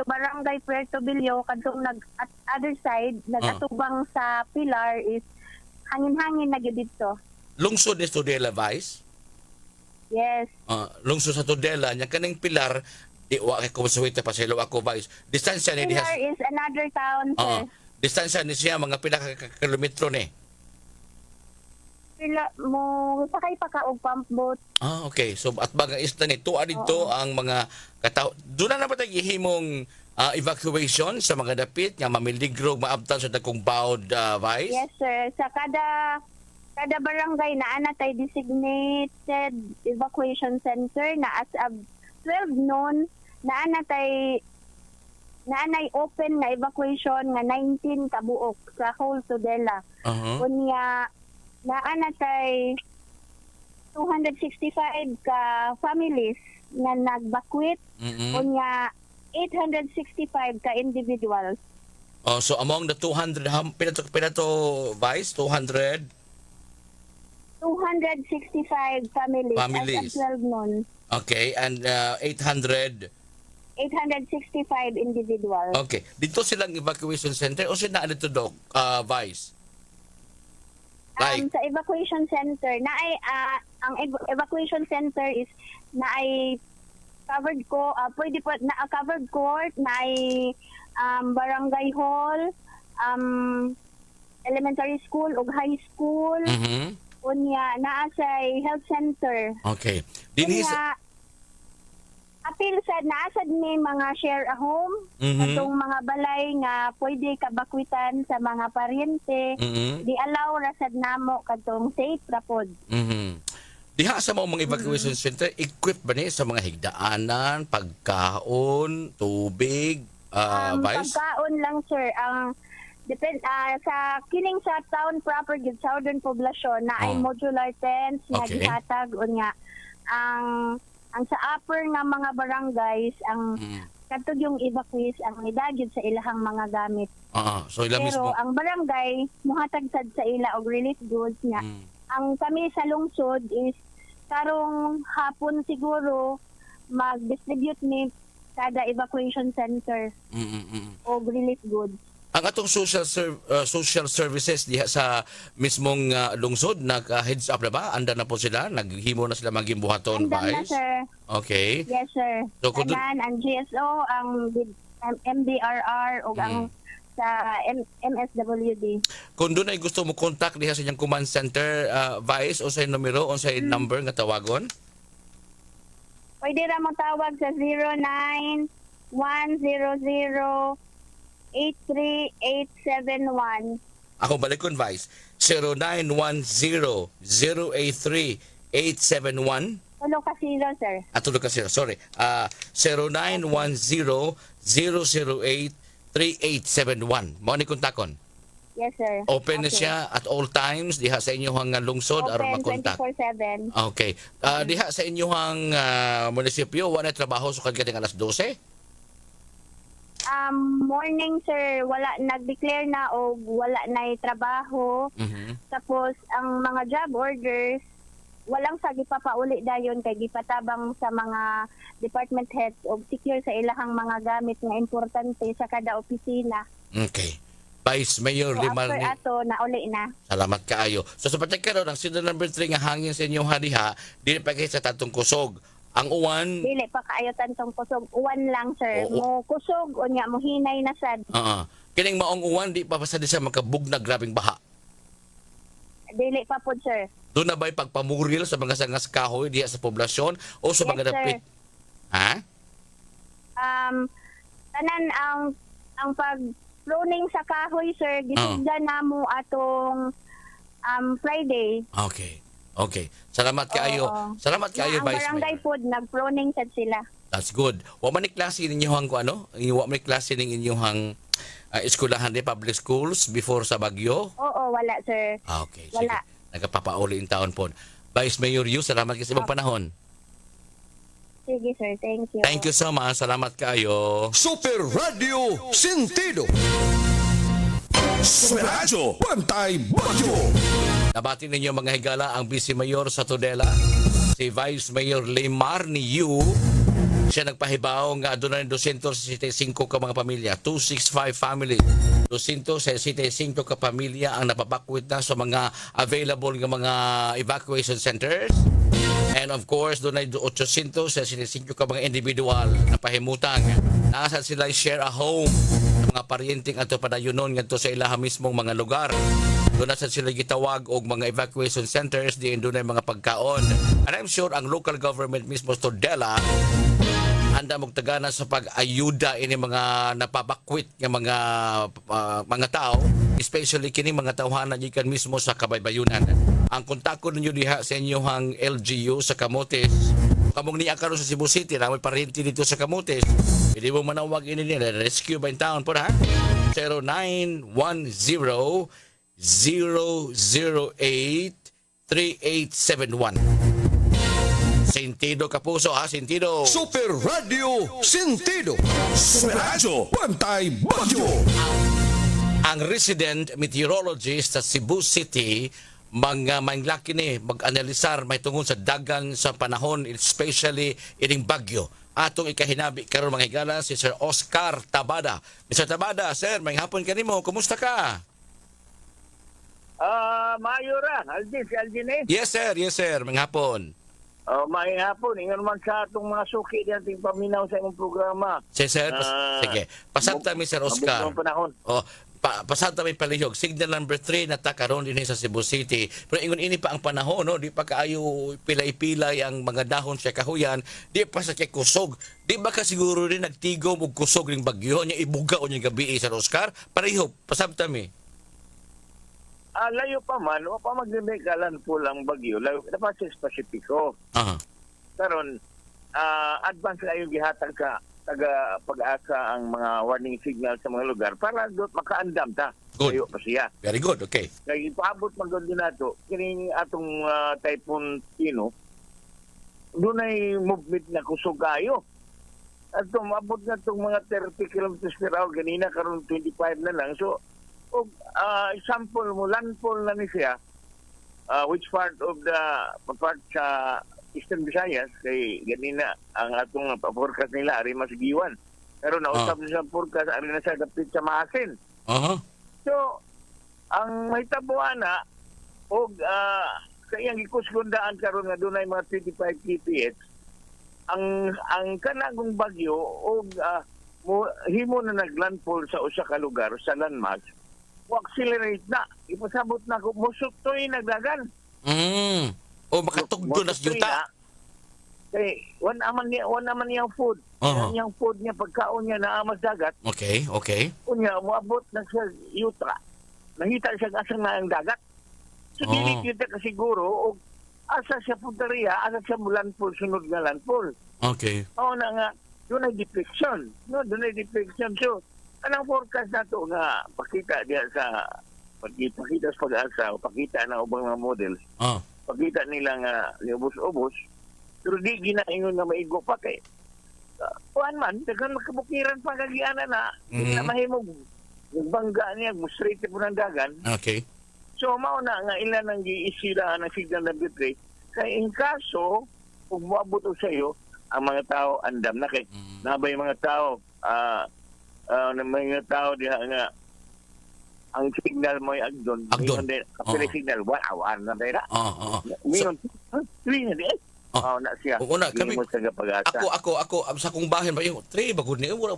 Barangay Puerto Bilio, kadtong at other side, nagatubang sa Pilar is hangin-hangin na gyud dito. lungsod ni Tudela Vice. Yes. Lungsod sa Tudela nya kaning Pilar di wa kay kumsuwita pa sa ilo ako Vice. Distansya ni diha. Pilar is another town, sir. Distansya ni siya mga pila ka kilometro ni. Pila mo sakay pa ka og pump boat. Okay. So at baga isla ni tuwa dito ang mga katao. Doon na ba tayo gihimong evacuation sa mga dapit nga mamiligrog maabtan sa dakong bawd Vice? Yes, sir. Sa kada barangay na ana tay designated evacuation center na as of 12 noon na ana tay naanay open nga evacuation nga 19 kabuok sa whole Tudela. Unya naana tay 265 ka families nga nag-evacuate. Unya 865 ka individuals. So among the 200 pila to Vice 200 265 families. Families. As of 12 noon. okay and 800 865 individuals. okay dito silang evacuation center o sila dito Doc Vice like Sa evacuation center, na ay ang evacuation center is na ay covered ko, pwede po na covered court, na ay barangay hall, elementary school ug high school. Unya naa sa health center. okay dinhi Unya, apil sa naasad ni mga share a home, atong mga balay nga pwede kabakwitan sa mga paryente, di allow rasad namo kadtong safe ra pod. diha sa mga evacuation center equipped ba ni sa mga higdaanan pagkaon tubig Vice Pagkaon lang sir ang sa kining sa town proper gid southern poblasyon na ay modular tents nga Okay. gihatag unya ang sa upper nga mga barangays ang kadtog yung evacuees ang nidagid sa ilahang mga gamit. so ila Pero mismo ang barangay muhatag sad sa ila og relief goods nga. Ang kami sa lungsod is karong hapon siguro mag-distribute ni kada evacuation center og relief goods. ang atong social services diha sa mismong lungsod nag-heads up na ba? Anda na po sila? Naghimo na sila maging buhaton, Andam na Vice? sir. Okay. Yes sir. So, kung Tanan ang GSO ang MDRR o ang sa MSWD. Kung doon ay gusto mo contact diha sa inyong command center, Vice, o sa numero, o sa number nga tawagon? Pwede ra mo tawag sa 09-100-83871. Ako balikon, Vice. 0910-083-871. Tulo ka zero, sir. Tulog ka sila, sorry. 0910-008-3871. Mo ni kontakon. Yes, sir. Open na siya at all times diha sa inyong lungsod aron Open makontak. 24/7. Okay. Diha sa inyong munisipyo wala trabaho sa kagating alas 12? Morning, sir. Wala, nag-declare na o wala na trabaho. Tapos, ang mga job orders, walang sa gipapauli dayon kay gipatabang sa mga department heads o secure sa ilahang mga gamit nga importante sa kada opisina. Okay. Vice Mayor So, Limar after ni... ato, nauli na. Salamat kaayo. So sa patagkaroon, ang signal number 3 nga hangin sa inyong hadiha, dili pa kayo sa tatong kusog. Ang uwan, Dili pa kaayo tantong kusog. Uwan lang, sir. Oo. Mo kusog, o nya, mo hinay na sad. kining maong uwan, di pa pasad sa magkabugna grabing baha. Dili pa po, sir. Doon na ba'y pagpamuril sa mga sangas kahoy diha sa poblasyon o sa Yes, mga sir. dapit? Ha? Tanan ang pag-pruning sa kahoy, sir, gisigda na mo atong Friday. Okay. Okay. Salamat kaayo. Oo. Salamat kaayo, Ang Vice barangay Mayor. po, nag-pruning sad sila. That's good. Wa man ni klase ninyo hang ano? Wa man ni klase ning inyong eskwelahan di public schools before sa bagyo? Oo, wala, sir. Okay. Sige. Wala. Nagapapauli in taon po. Vice Mayor Yu, salamat kasi ibang panahon. Sige, sir. Thank you. Thank you so much. Salamat kaayo. Super Radio Sentido. Radyo Bantay Bagyo. Nabati ninyo mga higala ang Vice Mayor sa Tudela, si Vice Mayor Limar ni Yu. Siya nagpahibaw nga doon na 265 ka mga pamilya, 265 family. 265 ka pamilya ang napapakwit na sa mga available nga mga evacuation centers. And of course, doon ay 865 ka mga individual na pahimutang. Nasa sila share a home ng mga paryenteng ato padayunon ngadto sa ilaha mismong mga lugar. Doon na sila gitawag og mga evacuation centers, diin doon ay mga pagkaon. And I'm sure ang local government mismo sa Tudela handa magtagana sa pag-ayuda ini mga napabakwit nga mga tao, especially kini mga tawhana gikan mismo sa Kabaybayunan. Ang kontakto ninyo diha sa inyong LGU sa Camotes. Kamong niya karon sa Cebu City, na may parente dito sa Camotes. Pwede mo manawag ini nila, rescue by town po ha. 0910 008 3871. Sentido Kapuso ha, Sentido. Super Radio Sentido. Radyo Bantay Bagyo. Ang resident meteorologist sa Cebu City manglaki ni mag-analisar may tungod sa dagan sa panahon, especially ining bagyo. Atong ikahinabi karon mga higala si Sir Oscar Tabada. Mr. Tabada, sir, may hapon kanimo. Kumusta ka? Mayura, Aldin, si Aldin eh. Yes sir, may hapon. May hapon, ingon man sa atong mga suki nating paminaw sa imong programa. Sir, sige. Pasabta mi Sir Oscar. Mabugong panahon. Pasabta mi palihog. Signal number 3 na karon din sa Cebu City. Pero ingon ini pa ang panahon, no? Di pa kaayo pilay-pilay ang mga dahon sa kahuyan, di pa sa kay kusog. Di ba ka siguro rin nagtigom og kusog ring bagyo nya ibuga o nya gabi Sir Oscar? Palihog, pasabta mi. Layo pa man, o pa magdemekalan po lang bagyo. Layo pa sa espasipiko. Karon, advance layo gihatag ka taga pag-asa ang mga warning signal sa mga lugar para doon makaandam ta. Good. Layo pa siya. Very good, okay. Kaya ipaabot man doon din nato, kining atong Typhoon Tino, doon ay movement na kusog kayo. At tumabot na itong mga 30 kilometers per hour, ganina karon 25 na lang. So, example mo, landfall na ni siya, which part of the part sa Eastern Visayas, kay ganina ang atong forecast nila, ari mas giwan. Pero nausap na sa forecast, ari na siya dapit sa Maasin. So, ang may tabuan na, o kayang ikusgundaan karon nga doon ay mga 25 kph, ang kanagong bagyo, o himo na naglandfall sa usa ka lugar sa landmass, mo accelerate na, ipasabot na ko musuktoy nagdagan. O makatugdo na sa yuta. Kay wala man niyang food. Yang food niya pagkaon niya naa mas dagat. Okay. Unya moabot na sa yuta. Nangita siya asang na ang dagat. So dili kita kasiguro og asa siya punteriya, asa siya landfall sunod nga landfall. Okay. Na nga doon ay deflection. No, doon ay deflection. So, anong forecast na to nga pakita diya sa pakita sa pag-asa o pakita na ubang mga models. Pakita nila nga ubos-ubos. Pero di ginaingon nga maigo pa kay kuan man, dagan makabukiran pa kagiana na. Na mahimog bangga niya, straight po ng dagan. Okay. So, mauna nga ilan ang giisira ng signal number 3. Kaya in kaso, kung maabot o sa iyo, ang mga tao andam na kay nabay mga tao mga tao diha nga ang signal mo ay agdon kapila signal awan na dira mingon three na di na siya una kami mo sa pag-asa ako sa kong bahin ba yung 3 bagud ni wa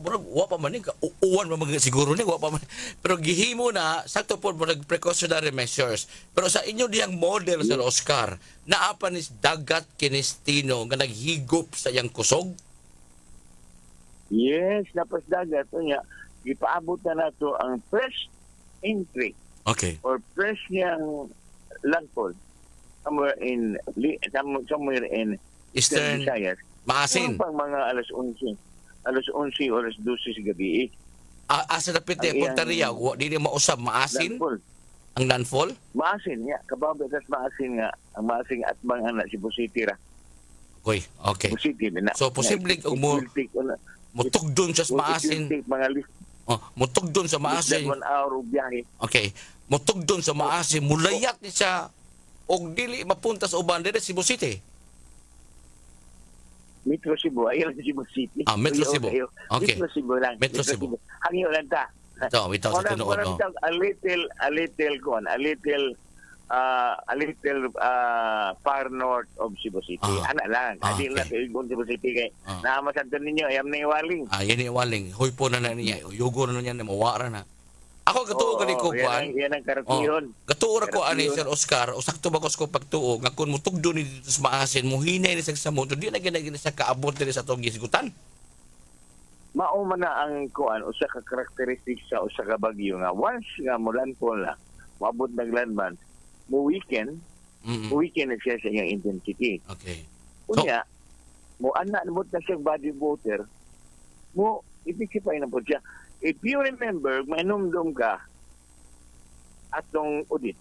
pa man ni uwan man siguro ni wa pa man pero gihimo na sakto po mo nag precautionary measures pero sa inyo diyang model Sir Oscar naa pa ni dagat kinistino nga naghigop sa iyang kusog. Yes, napas dagat niya ipaabot na nato ang fresh entry or fresh niyang landfall somewhere in Eastern Visayas. Maasin. Pang mga alas 11 o alas 12 sa gabi. Asa na piti punteriya, di mausab maasin. Ang landfall? Maasin, ya. Kabaw betas maasin nga. Ang maasin at mga anak si Busiti ra. Okay. Busiti na. So posible mutugdon siya sa maasin. Mutugdon sa maasin. 1 hour biyahe. Okay. Mutugdon sa maasin, mulayat ni siya og dili mapunta sa uban dire Cebu City. Metro Cebu, ayun Cebu City. Metro Cebu. Okay. Metro Cebu lang. Metro Cebu. Hangyo lang ta. So, witaw sa tinuod no. A little far north of Cebu City. Ana lang. Adi lang kay Cebu City kay naamasantan ninyo ayam na iwaling. Yan ni iwaling. Huy po na niya. Yugo na niya na mawara na. Ako gatuo gani ko kuan. Yan ang karatihon. Gatuo ra ko ani Sir Oscar, usakto ba ko pagtuo nga kun mutugdo ni dito sa maasin, muhinay ni sa moto, di na gina sa kaabot diri sa tong gisgutan. Mao man na ang kuan usa ka characteristic sa usa ka bagyo nga once nga molandfall na, maabot naglandman, mo weekend na siya sa iyang intensity. Okay. Unya, mo ana mo na siya body water, mo ipisipay na po siya. If you remember, mainumdum ka atong audit.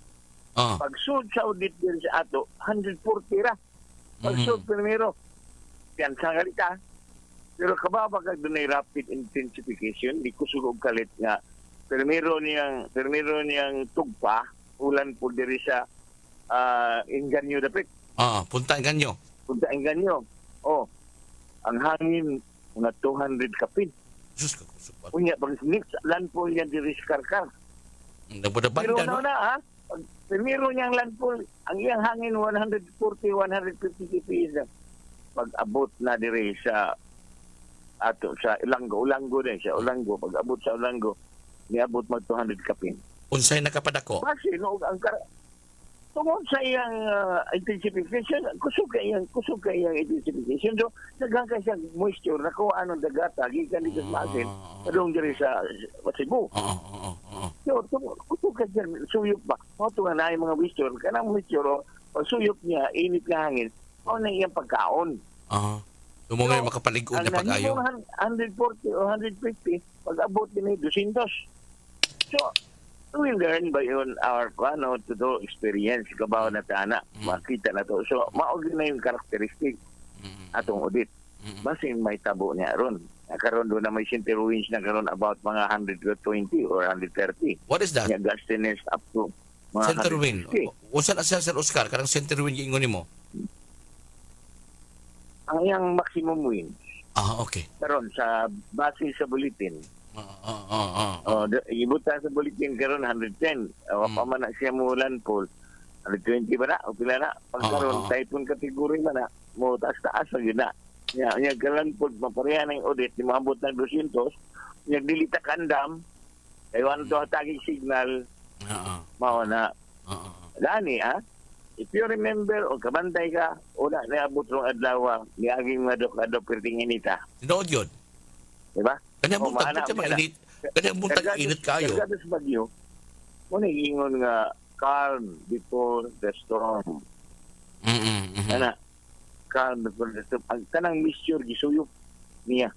Pag-sud sa audit din sa ato, 140 ra. Pag-sud primero, yan sa galita. Pero kababa ka doon ay rapid intensification, di ko sugog kalit nga. Primero niyang tugpa, ulan po diri sa Inganyo dapit. Punta Inganyo. Ang hangin, mga 200 kapin. Diyos ka kusupat. Unya, pag next landfall niya diri sa Karkar. Nagbuda-banda, no? Primero niyang landfall, ang iyang hangin 140, 150 kph. Pag-abot na diri sa Ulango din siya, pag-abot sa Ulango, niabot mag 200 kapin. Unsay nakapadako? Kasi tungod sa iyang intensification, kusog ka iyang intensification. So, naghangka siya moisture, nakuha anong dagata, gikan dito sa maasin, padung diri sa Cebu. So, kusog ka siya, suyok ba? Mga ito nga na yung mga moisture, kanang moisture, pag suyok niya, init na hangin, o na iyang pagkaon. Lumungay makapaligo na pag-ayo. Ang 140 o 150, pag-abot din ay 200. So, we learn by our to do experience kabaw na tana makita na to so maog na yung characteristic atong audit basin may tabo niya ron karon do na may center winds na karon about mga 120 or 130. What is that? Yung gustiness up to mga center wind. Unsa na siya Sir Oscar karang center wind giingon nimo? Ang iyang maximum wind. Okay. Karon sa base sa bulletin. Ibutan sa bulletin karon 110. Pa man na siya mo landfall. 120 ba na? O pila na? Pagkaroon, typhoon category man na. Mo taas-taas na yun na. Nya galan pod mapareha ng audit ni maabot ng 200. Nya dilita kandam. Kay wan to hataging signal Oo. mao na Oo. gani if you remember o kabantay ka una na abot rong adlaw ni aging madok perting inita, Tinood yun. di ba? Kanya O, mo maana, tag maana. init. Kanya mo tag init kayo. Kargados bagyo. Mo ingon nga calm before the storm. Ana calm before the storm. Ang tanang mixture gisuyop niya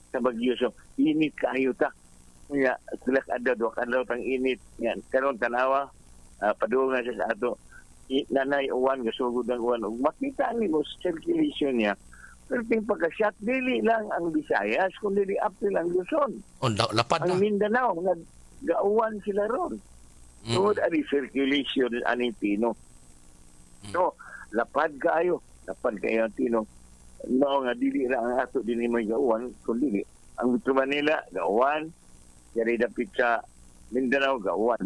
sa bagyo, so init kayo ta. Nga sila adlaw tang init yan karon tanawa padung na siya sa ato nanay uwan gasugod ang uwan ug makita ni mo circulation niya perting pagka-shot dili lang ang Visayas kundi di apil ang Luzon, O, lapad ang na. Mindanao nagauwan sila ron tungod ani circulation ani Tino. So lapad kayo ang Tino no nga dili ra ang ato dinhi may gauwan kundi ang Metro Manila gauwan yari dapit sa Mindanao gauwan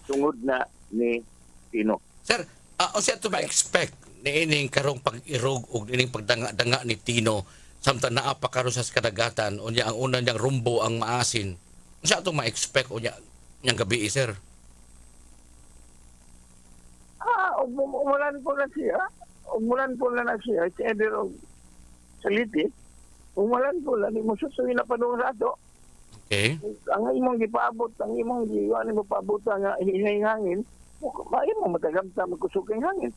tungod na ni Tino. Sir, o siya to ma-expect ni ining karong pag-irog o ining pagdanga-danga ni Tino samtang naapa karon sa kadagatan unya ang una niyang rumbo ang maasin. Siya to ma-expect unya niyang gabi, sir. Umulan po na siya. Umulan po na siya. Sa Eder sa Litit. Umulan po na. Di mo susuwi na pa doon sa ato. Okay. Ang imong gipaabot, ang imong giwan mo paabot nga hinay hangin. Maayon mo matagamta magkusog ang hangin.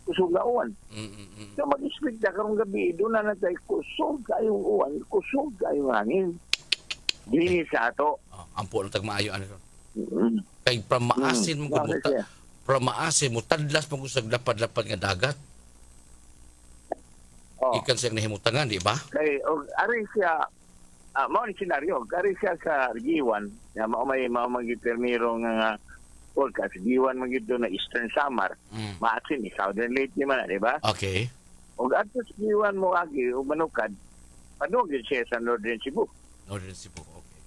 Kusog na uwan. So mag-expect na karong gabi, doon na natay kusog kayong uwan, kusog kayong hangin. Dini sa ato. Ampo na tagmaayo ano ron. Kay from maasin mo gud from maasin mo tadlas mo gud sa lapad-lapad nga dagat. Ikan siyang nahimutangan, di ba? Kay ari siya mao ni senaryo, ari siya sa Giwan, na mao may magitermiro nga forecast Giwan magid na Eastern Samar. Maasin ni Southern Leyte ni man, di ba? Okay. Og ato sa Giwan mo agi ug manukad, padugid siya sa Northern Cebu. Northern Cebu, okay.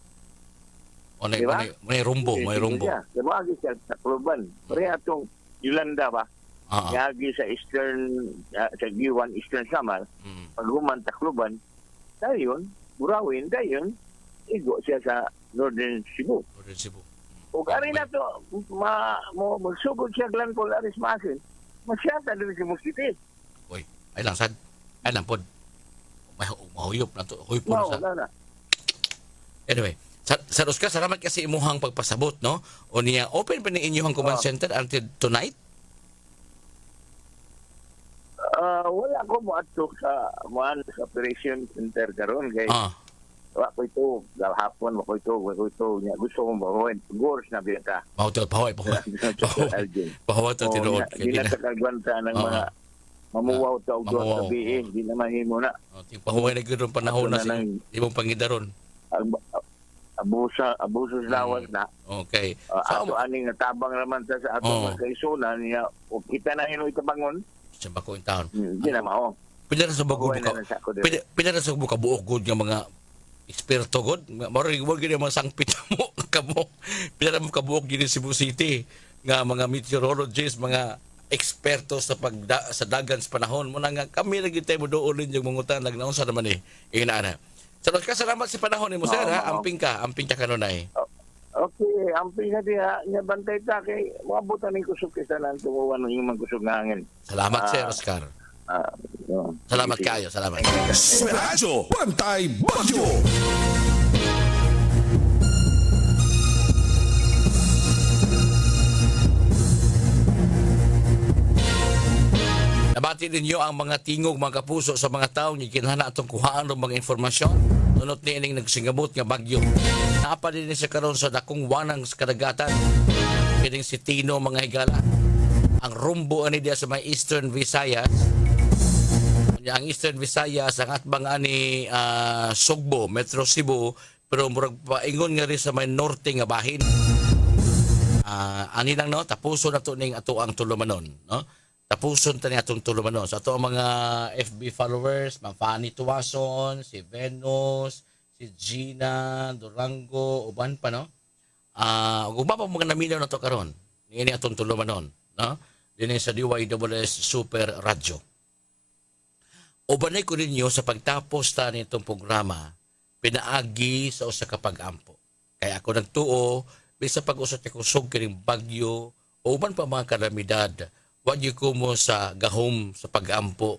O na, Diba? may rumbo, may rumbo. Di ba agi siya sa Cluban? Pare atong Yolanda ba? Agi sa Eastern, sa Giwan, Eastern Samar, paghuman Tacloban, dayon, Burawin, dayon, igo siya sa Northern Cebu. Northern Cebu. O ari na to, magsugod siya Glanpol Aris Masin, masyata din si Musiti. Uy, ay lang sad. Ay lang pod. Mahuyop na to. Huy po sa. Na. Anyway, Sir Oscar, salamat kasi imuhang pagpasabot, no? O niya, open pa ni inyong command center until tonight? Wala ko mo ato sa operation center karon kay wa ko ito hapon wa ko ito nya gusto ko mawawin gors na biyata Mahutol pahaway pahaway to tinuod kay di na kagwanta ng mga mamuwaw ta og sa biin di na mahimo na pahaway na gyud panahon na sa imong pangidaron abuso sa lawas na. Okay. Ato aning natabang naman sa ato mga kaisunan niya o kita na hino itabangon sa bako in town. Di na mao. Pila na sa bago pila na sa buka buok gud nga mga eksperto gud. Mao gid mga sangpit mo kamo. Pila na mo kabuok gid Cebu City nga mga meteorologists, mga eksperto sa sa dagan sa panahon mo na nga kami lagi tayo mo doon yung mangutan nagnaon sa naman inaana. Salamat sa panahon ni mo sir ha. Amping ka kanunay. Okay, amping na diha nya bantay ta kay moabutan ni kusog sa nan tumuwan ng imong kusog nga hangin. Salamat sir Oscar. Salamat kayo, salamat. Radyo Pantay Bagyo. Nabati ninyo ang mga tingog, mga kapuso sa mga tao nga kinahanglan atong kuhaan ng mga informasyon. Nunot ni ining nagsingabot nga bagyo. Naapa din siya karon sa dakong wanang sa kadagatan. Kining si Tino mga higala. Ang rumbo ani diya sa may Eastern Visayas. Ang Eastern Visayas ang atbang ani Sugbo, Metro Cebu, pero murag paingon nga rin sa may norte nga bahin. Ani lang no, tapuso na to ning ato ang tulumanon, no? Tapuson tani atong tulumanon. So ato ang mga FB followers, Ma'am Fanny Tuwason, si Venus, si Gina Durango, uban pa no. Ug pa mga naminaw na to karon. Niini atong tulumanon, no? Dinhi sa DYWS Super Radio. Ubanay ko ninyo sa pagtapos ta nitong programa, pinaagi sa usa ka pag-ampo. Kaya ako nagtuo, bisa pag-usot ni kusog kining bagyo, o uban pa mga kalamidad, wag ko mo sa gahom sa pag-ampo.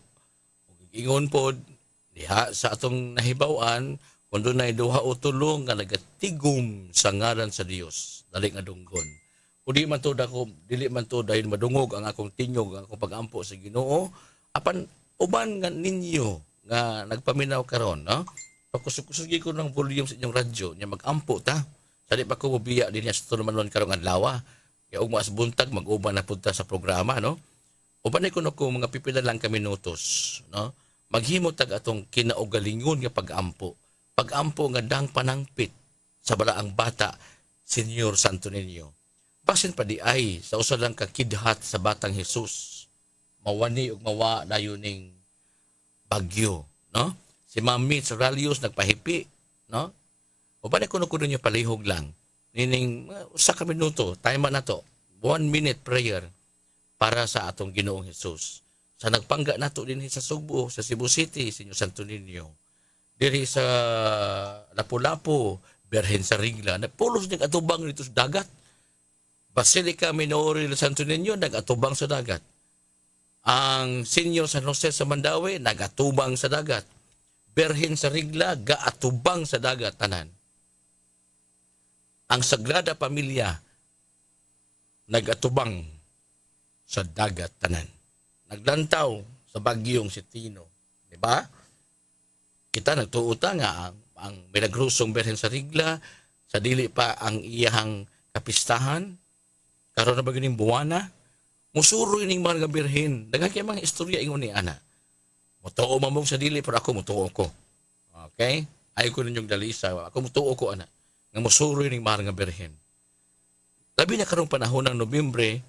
Ingon po, diha sa atong nahibawan, kung doon na duha o tulong nga nagatigom sa ngalan sa Dios, dali nga dunggon. Kung di man to dako, dili man to dahil madungog ang akong tinyog, ang akong pag-ampo sa Ginoo, apan uban nga ninyo nga nagpaminaw karon, no? Pagkusog-kusugi ko ng volume sa inyong radyo, niya mag-ampo ta. Sali pa ko mabiya din niya sa tulumanon karong adlaw. Kaya ug mas buntag mag-uban na punta sa programa, no? Ubanay ko mga pipila lang ka minutos, no? Maghimo tag atong kinaugalingon nga pag-ampo. Pag-ampo nga dang panangpit sa balaang bata, Senyor Santo Niño. Basin pa di ay sa usa lang ka kidhat sa batang Hesus. Mawani ug mawa dayuning bagyo, no? Si Ma'am Mitch Ralios nagpahipi, no? O ba kuno niyo palihog lang. Nining usa ka minuto, time na to. 1 minute prayer para sa atong Ginoong Hesus. Sa nagpangga nato dinhi sa Sugbo, sa Cebu City, Senyor Santo Niño. Diri sa Lapu-Lapu, Berhen sa Rigla, nagpulos ning atubang dito sa dagat. Basilica Minore del Santo Niño nagatubang sa dagat. Ang Senyor San Jose sa Mandawi nagatubang sa dagat. Berhen sa Rigla gaatubang sa dagat tanan. Ang Sagrada Pamilya nagatubang sa dagat tanan. Naglantaw sa bagyong si Tino, di ba? Kita nagtuuta nga ang milagrosong Berhen sa Rigla sa dili pa ang iyahang kapistahan karon na ba gining buwana musuroy ning mga birhen daghang kay mga istorya ingon ni ana mutuo mamong sa dili pero ako mutuo ko, okay, ay ko ninyong dalisa ako mutuo ko ana nga musuroy ning mga birhen labi na karong panahon ng Nobyembre,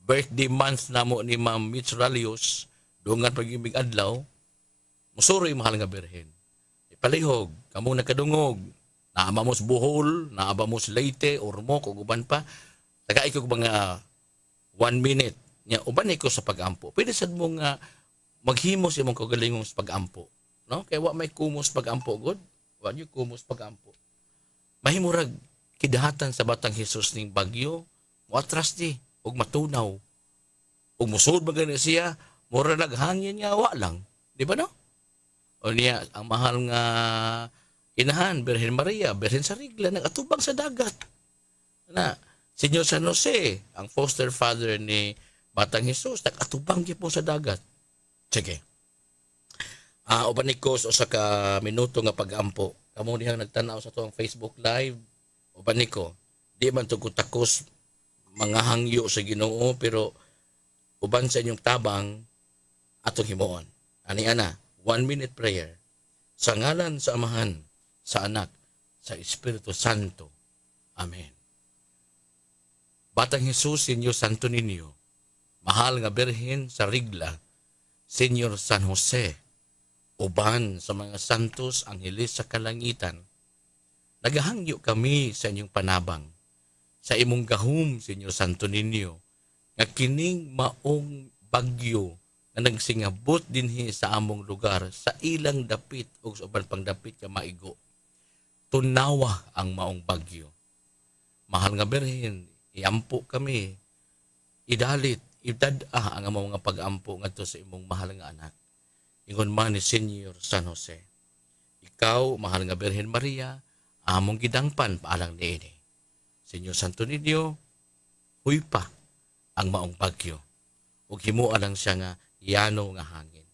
birthday month namo ni Ma'am Mitch Ralios, dungan pag-ibig adlaw musuroy mahal nga birhen ipalihog kamo nakadungog naaba mo sa Bohol, naaba mo sa Leyte, Ormoc ug uban pa taga ko mga 1 minute nya uban ko sa pag-ampo. Pwede sad mo nga maghimo sa imong kaugalingong sa pag-ampo, no? Kay wa may kumos pag-ampo god. Wa yung kumos pag-ampo. Mahimo rag kidahatan sa batang Hesus ning bagyo, moatras di ug matunaw. Ug musud ba gani siya, mura naghangin nga wa lang, di ba no? O niya ang mahal nga inahan Birhen Maria, Birhen sa Rigla nagatubang sa dagat. Na Senyor San Jose, ang foster father ni Batang Hesus, nag-atubang po sa dagat. Sige. Uban ni Kos, o sa ka minuto nga pag-ampo. Kamu niyang nagtanaw sa tuwang Facebook Live. Uban ni ko, di man ito kutakos mga hangyo sa Ginoo, pero uban sa inyong tabang atong himuon. Ani-ana, 1 minute prayer. Sa ngalan sa Amahan, sa Anak, sa Espiritu Santo. Amen. Batang Hesus, Senyor Santo Niño, mahal nga Birhen sa Rigla, Senyor San Jose, uban sa mga santos angheles sa kalangitan, nagahangyo kami sa inyong panabang, sa imong gahom, Senyor Santo Niño, nga kining maong bagyo na nagsingabot dinhi sa among lugar, sa ilang dapit o sa uban pang dapit ka maigo. Tunawa ang maong bagyo. Mahal nga Birhen, iampo kami, idalit, idad-ah ang mga pag-ampo ngadto sa imong mahal nga anak. Ingon man ni Senyor San Jose, ikaw, mahal nga Birhen Maria, among gidangpan paalang niini. Senyor Santo Niño, huy pa ang maong bagyo. Ug himuan lang siya nga yano nga hangin.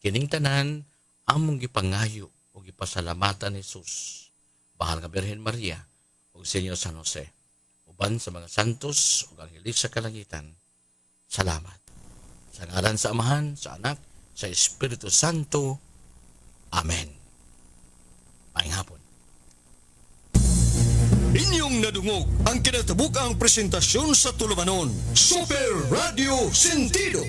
Kining tanan, among gipangayo ug gipasalamatan ni Jesus, mahal nga Birhen Maria, ug Senyor San Jose. Uban sa mga santos ug angheles sa kalangitan. Salamat. Sa ngalan sa Amahan, sa Anak, sa Espiritu Santo. Amen. Maayong hapon. Inyong nadungog ang kinatabukang presentasyon sa tulumanon, Super Radio Sentido.